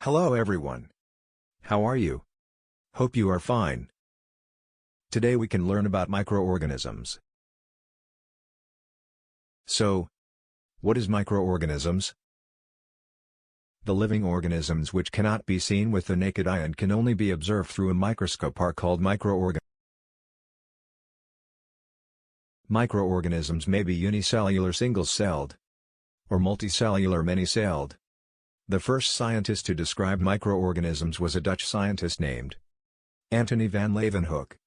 Hello everyone. How are you? Hope you are fine. Today we can learn about microorganisms. So, what is microorganisms? The living organisms which cannot be seen with the naked eye and can only be observed through a microscope are called microorganisms. Microorganisms may be unicellular single-celled or multicellular many-celled. The first scientist to describe microorganisms was a Dutch scientist named Antony van Leeuwenhoek.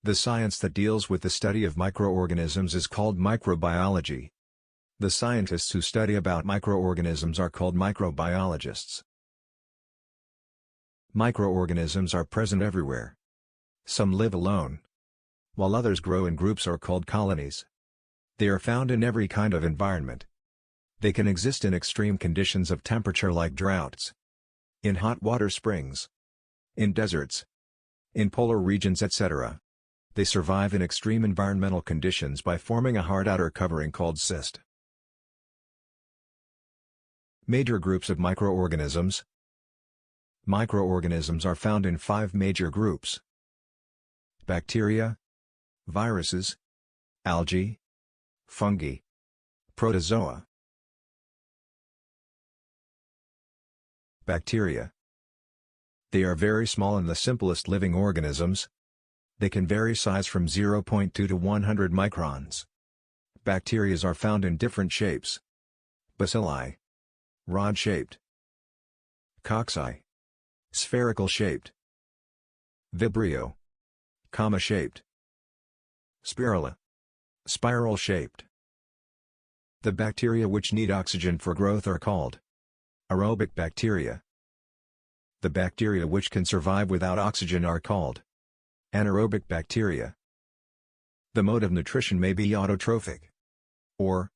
The science that deals with the study of microorganisms is called microbiology. The scientists who study about microorganisms are called microbiologists. Microorganisms are present everywhere. Some live alone, while others grow in groups or called colonies. They are found in every kind of environment. They can exist in extreme conditions of temperature like droughts, in hot water springs, in deserts, in polar regions, etc. They survive in extreme environmental conditions by forming a hard outer covering called cyst. Major groups of microorganisms. Microorganisms are found in 5 major groups: bacteria, viruses, algae, fungi, protozoa. Bacteria. They are very small and the simplest living organisms. They can vary size from 0.2 to 100 microns. Bacteria are found in different shapes: bacilli, rod-shaped; cocci, spherical-shaped; vibrio, comma-shaped; spirilla, spiral-shaped. The bacteria which need oxygen for growth are called aerobic bacteria. The bacteria which can survive without oxygen are called anaerobic bacteria. The mode of nutrition may be autotrophic or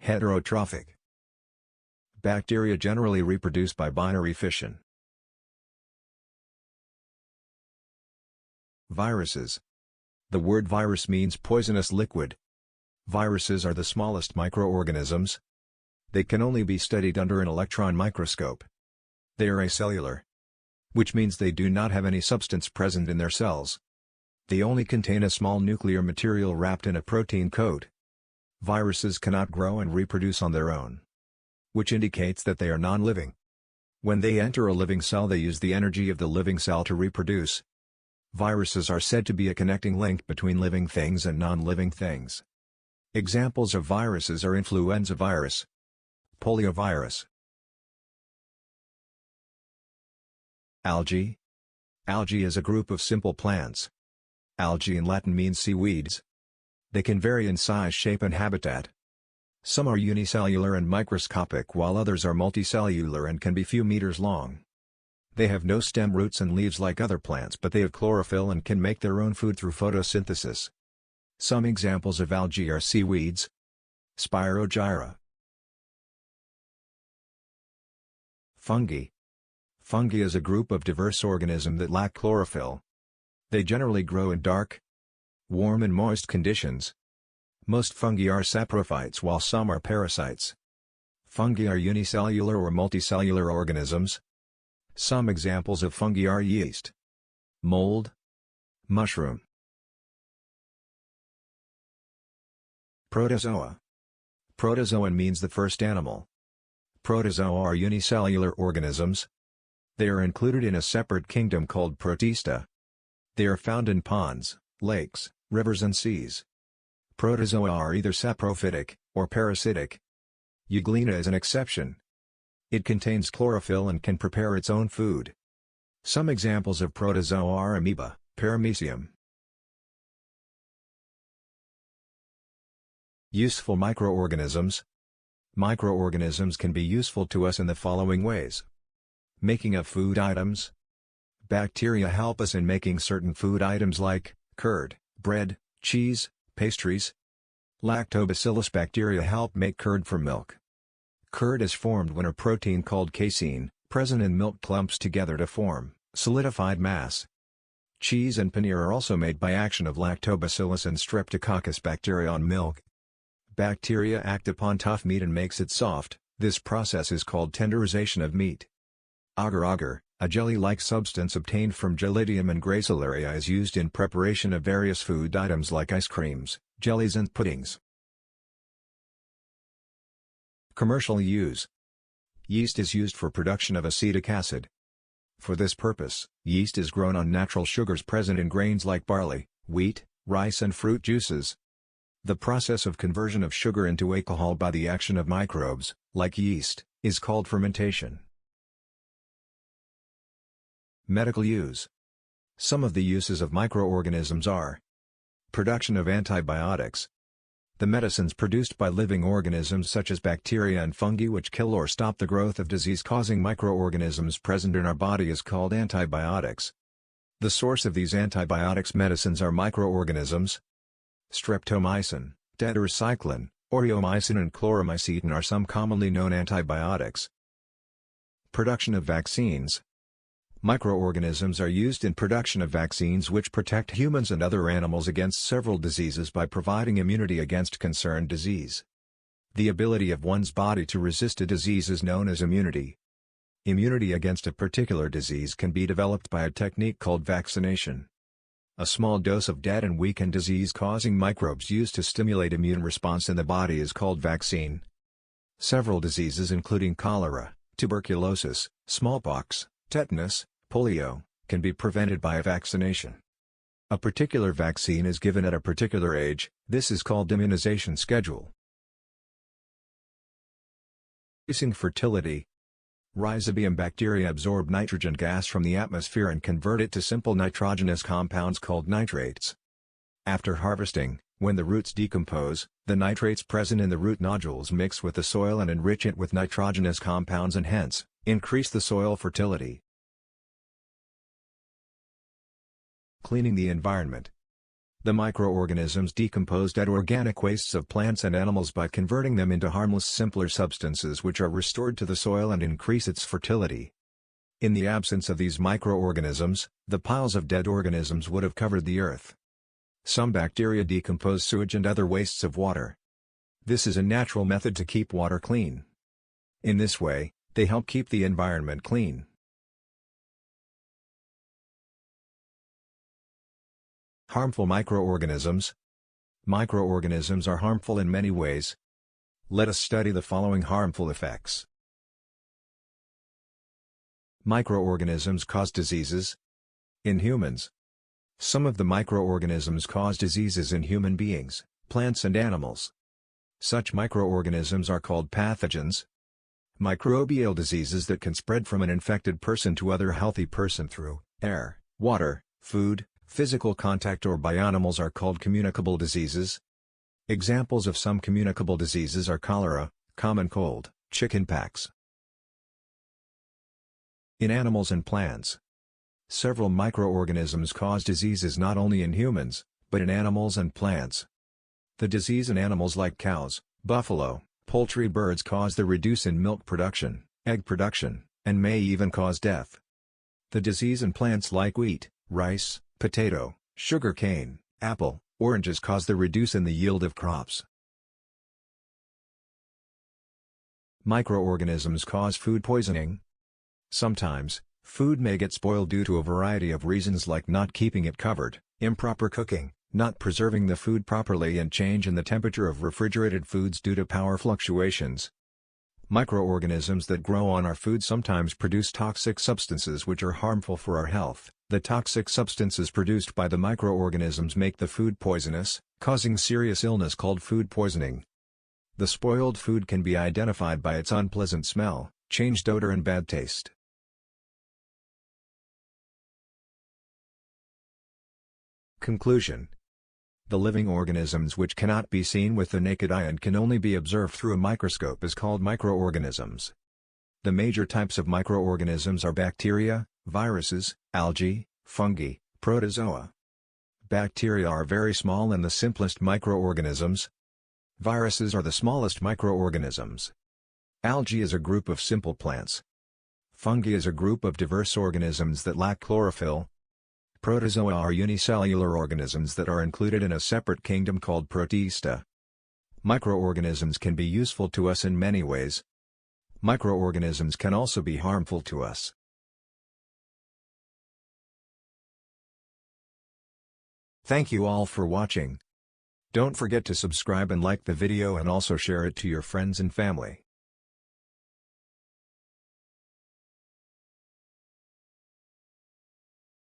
heterotrophic. Bacteria generally reproduce by binary fission. Viruses. The word virus means poisonous liquid. Viruses are the smallest microorganisms. They can only be studied under an electron microscope. They are acellular, which means they do not have any substance present in their cells. They only contain a small nuclear material wrapped in a protein coat. Viruses cannot grow and reproduce on their own, which indicates that they are non-living. When they enter a living cell, they use the energy of the living cell to reproduce. Viruses are said to be a connecting link between living things and non-living things. Examples of viruses are influenza virus, poliovirus. Algae. Algae is a group of simple plants. Algae in Latin means seaweeds. They can vary in size, shape and habitat. Some are unicellular and microscopic while others are multicellular and can be few meters long. They have no stem, roots and leaves like other plants, but they have chlorophyll and can make their own food through photosynthesis. Some examples of algae are seaweeds, Spirogyra. Fungi. Fungi is a group of diverse organisms that lack chlorophyll. They generally grow in dark, warm and moist conditions. Most fungi are saprophytes while some are parasites. Fungi are unicellular or multicellular organisms. Some examples of fungi are yeast, mold, mushroom. Protozoa. Protozoan means the first animal. Protozoa are unicellular organisms. They are included in a separate kingdom called Protista. They are found in ponds, lakes, rivers and seas. Protozoa are either saprophytic or parasitic. Euglena is an exception. It contains chlorophyll and can prepare its own food. Some examples of protozoa are amoeba, paramecium. Useful microorganisms. Microorganisms can be useful to us in the following ways. Making of food items. Bacteria help us in making certain food items like curd, bread, cheese, pastries. Lactobacillus bacteria help make curd from milk. Curd is formed when a protein called casein, present in milk, clumps together to form solidified mass. Cheese and paneer are also made by action of Lactobacillus and Streptococcus bacteria on milk. Bacteria act upon tough meat and makes it soft. This process is called tenderization of meat. Agar-agar, a jelly-like substance obtained from Gelidium and Gracilaria, is used in preparation of various food items like ice creams, jellies and puddings. Commercial use. Yeast is used for production of acetic acid. For this purpose, yeast is grown on natural sugars present in grains like barley, wheat, rice and fruit juices. The process of conversion of sugar into alcohol by the action of microbes, like yeast, is called fermentation. Medical use. Some of the uses of microorganisms are: production of antibiotics. The medicines produced by living organisms such as bacteria and fungi which kill or stop the growth of disease-causing microorganisms present in our body is called antibiotics. The source of these antibiotics medicines are microorganisms. Streptomycin, tetracycline, aureomycin and chloromycetin are some commonly known antibiotics. Production of vaccines. Microorganisms are used in production of vaccines which protect humans and other animals against several diseases by providing immunity against concerned disease. The ability of one's body to resist a disease is known as immunity. Immunity against a particular disease can be developed by a technique called vaccination. A small dose of dead and weakened disease-causing microbes used to stimulate immune response in the body is called vaccine. Several diseases including cholera, tuberculosis, smallpox, tetanus, polio, can be prevented by a vaccination. A particular vaccine is given at a particular age, this is called immunization schedule. Increasing fertility. Rhizobium bacteria absorb nitrogen gas from the atmosphere and convert it to simple nitrogenous compounds called nitrates. After harvesting, when the roots decompose, the nitrates present in the root nodules mix with the soil and enrich it with nitrogenous compounds and hence, increase the soil fertility. Cleaning the environment. The microorganisms decompose dead organic wastes of plants and animals by converting them into harmless simpler substances which are restored to the soil and increase its fertility. In the absence of these microorganisms, the piles of dead organisms would have covered the earth. Some bacteria decompose sewage and other wastes of water. This is a natural method to keep water clean. In this way, they help keep the environment clean. Harmful microorganisms. Microorganisms are harmful in many ways. Let us study the following harmful effects. Microorganisms cause diseases. In humans. Some of the microorganisms cause diseases in human beings, plants and animals. Such microorganisms are called pathogens. Microbial diseases that can spread from an infected person to other healthy person through air, water, food, physical contact or by animals are called communicable diseases. Examples of some communicable diseases are cholera, common cold, chickenpox. In animals and plants. Several microorganisms cause diseases not only in humans, but in animals and plants. The disease in animals like cows, buffalo, poultry, birds cause the reduce in milk production, egg production, and may even cause death. The disease in plants like wheat, rice, potato, sugar cane, apple, oranges cause the reduce in the yield of crops. Microorganisms cause food poisoning. Sometimes, food may get spoiled due to a variety of reasons like not keeping it covered, improper cooking, not preserving the food properly and change in the temperature of refrigerated foods due to power fluctuations. Microorganisms that grow on our food sometimes produce toxic substances which are harmful for our health. The toxic substances produced by the microorganisms make the food poisonous, causing serious illness called food poisoning. The spoiled food can be identified by its unpleasant smell, changed odor and bad taste. Conclusion. The living organisms which cannot be seen with the naked eye and can only be observed through a microscope is called microorganisms. The major types of microorganisms are bacteria, viruses, algae, fungi, protozoa. Bacteria are very small and the simplest microorganisms. Viruses are the smallest microorganisms. Algae is a group of simple plants. Fungi is a group of diverse organisms that lack chlorophyll. Protozoa are unicellular organisms that are included in a separate kingdom called Protista. Microorganisms can be useful to us in many ways. Microorganisms can also be harmful to us. Thank you all for watching. Don't forget to subscribe and like the video and also share it to your friends and family.